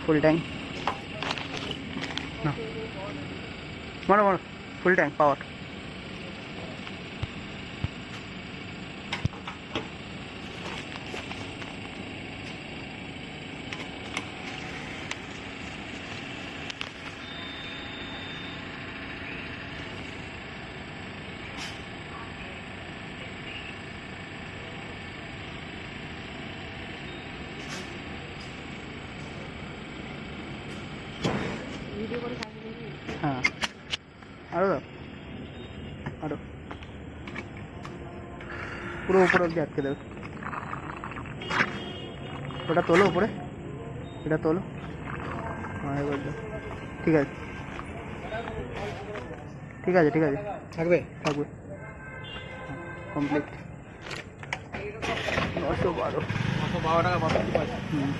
Full tank না মারো full tank পাওয়ার। हाँ আরো দাও আরো পুরো উপরে অব্দি আটকে দেবে। ওটা তোলো উপরে, এটা তোলো। হ্যাঁ এবার দাও। ঠিক আছে ঠিক আছে ঠিক আছে থাকবে থাকবে কমপ্লিট। 912 টাকা 12 টাকা। হুম